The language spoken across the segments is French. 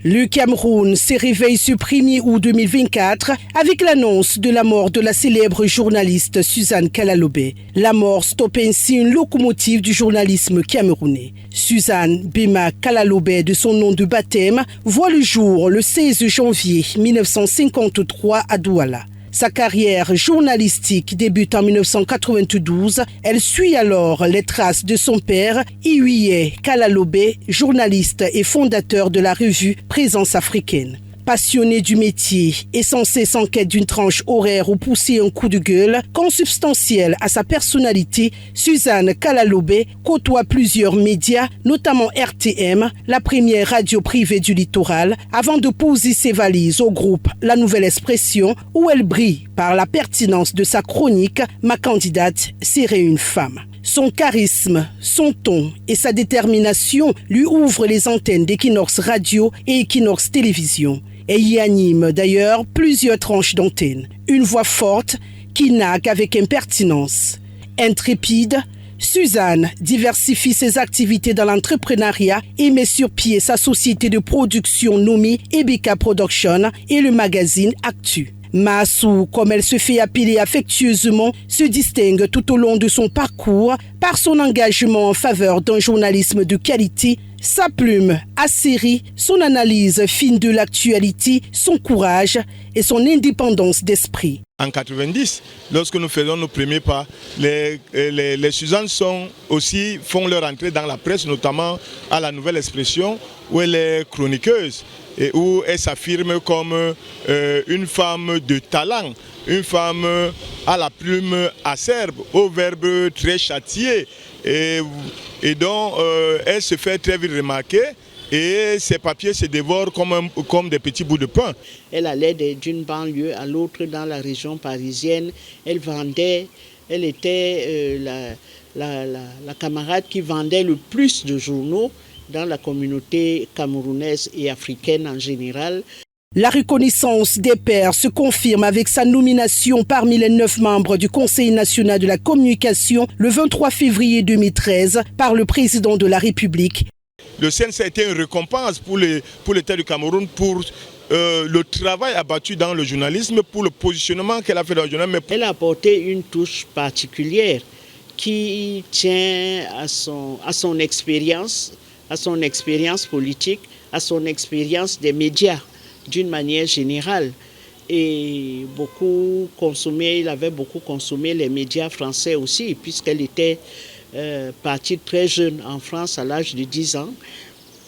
Le Cameroun s'est réveillé ce 1er août 2024 avec l'annonce de la mort de la célèbre journaliste Suzanne Kalalobé. La mort stoppe ainsi une locomotive du journalisme camerounais. Suzanne Bema Kalalobé, de son nom de baptême, voit le jour le 16 janvier 1953 à Douala. Sa carrière journalistique débute en 1992. Elle suit alors les traces de son père, Iwiye Kalalobé, journaliste et fondateur de la revue Présence africaine. Passionnée du métier et sans cesse en quête d'une tranche horaire ou pousser un coup de gueule, consubstantielle à sa personnalité, Suzanne Kalalobé côtoie plusieurs médias, notamment RTM, la première radio privée du littoral, avant de poser ses valises au groupe La Nouvelle Expression, où elle brille par la pertinence de sa chronique « Ma candidate serait une femme ». Son charisme, son ton et sa détermination lui ouvrent les antennes d'Equinox Radio et Equinox Télévision. Et y anime d'ailleurs plusieurs tranches d'antenne. Une voix forte qui nague avec impertinence. Intrépide, Suzanne diversifie ses activités dans l'entrepreneuriat et met sur pied sa société de production nommée Ebeka Production et le magazine Actu. Maassou, comme elle se fait appeler affectueusement, se distingue tout au long de son parcours par son engagement en faveur d'un journalisme de qualité, sa plume acérée, son analyse fine de l'actualité, son courage et son indépendance d'esprit. En 90, lorsque nous faisons nos premiers pas, les Suzanne font leur entrée dans la presse, notamment à La Nouvelle Expression, où elle est chroniqueuse et où elle s'affirme comme une femme de talent, une femme à la plume acerbe, au verbe très châtié, et dont elle se fait très vite remarquer. Et ses papiers se dévorent comme des petits bouts de pain. Elle allait d'une banlieue à l'autre dans la région parisienne. Elle vendait, elle était la camarade qui vendait le plus de journaux dans la communauté camerounaise et africaine en général. La reconnaissance des pairs se confirme avec sa nomination parmi les 9 membres du Conseil national de la communication le 23 février 2013 par le président de la République. Le CNC a été une récompense pour l'État du Cameroun pour le travail abattu dans le journalisme, pour le positionnement qu'elle a fait dans le journalisme. Elle a apporté une touche particulière qui tient à son expérience politique, à son expérience des médias d'une manière générale. Et il avait beaucoup consommé les médias français aussi, puisqu'elle était partie très jeune en France à l'âge de 10 ans.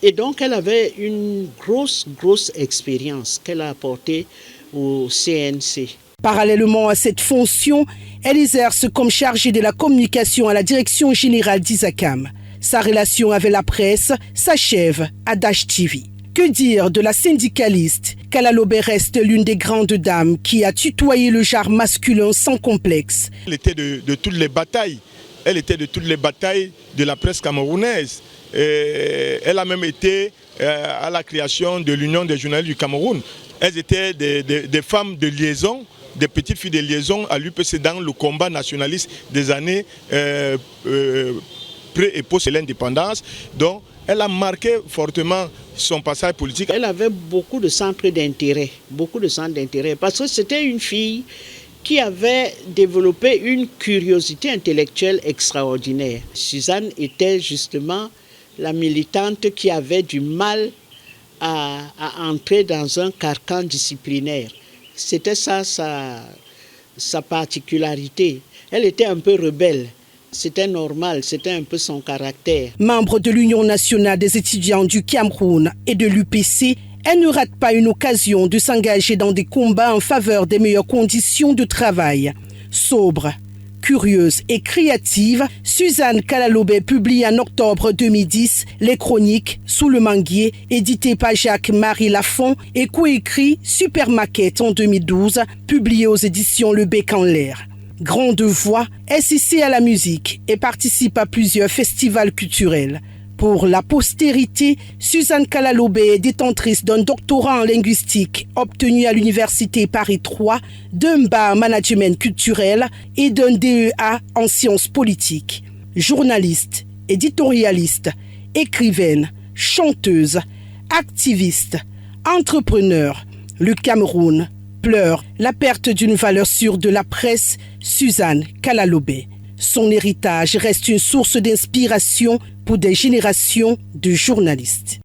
Et donc elle avait une grosse expérience qu'elle a apportée au CNC. Parallèlement à cette fonction, elle exerce comme chargée de la communication à la direction générale d'Isacam. Sa relation avec la presse s'achève à Dash TV. Que dire de la syndicaliste? Kalalobé reste l'une des grandes dames qui a tutoyé le genre masculin sans complexe. Elle était de toutes les batailles. Elle était de toutes les batailles de la presse camerounaise. Elle a même été à la création de l'Union des journalistes du Cameroun. Elles étaient des femmes de liaison, des petites filles de liaison à l'UPC dans le combat nationaliste des années pré- et post-l'indépendance. Donc, elle a marqué fortement son passage politique. Elle avait beaucoup de centres d'intérêt, parce que c'était une fille qui avait développé une curiosité intellectuelle extraordinaire. Suzanne était justement la militante qui avait du mal à entrer dans un carcan disciplinaire. C'était ça sa particularité. Elle était un peu rebelle. C'était normal, c'était un peu son caractère. Membre de l'Union nationale des étudiants du Cameroun et de l'UPC, elle ne rate pas une occasion de s'engager dans des combats en faveur des meilleures conditions de travail. Sobre, curieuse et créative, Suzanne Kalalobé publie en octobre 2010 les chroniques Sous le manguier, édité par Jacques-Marie Lafont et coécrit Supermarket en 2012, publié aux éditions Le Bec en l'air. Grande voix, elle s'essaie à la musique et participe à plusieurs festivals culturels. Pour la postérité, Suzanne Kalalobé est détentrice d'un doctorat en linguistique obtenu à l'Université Paris 3, d'un BA en management culturel et d'un DEA en sciences politiques. Journaliste, éditorialiste, écrivaine, chanteuse, activiste, Entrepreneur, le Cameroun pleure la perte d'une valeur sûre de la presse, Suzanne Kalalobe. Son héritage reste une source d'inspiration pour des générations de journalistes.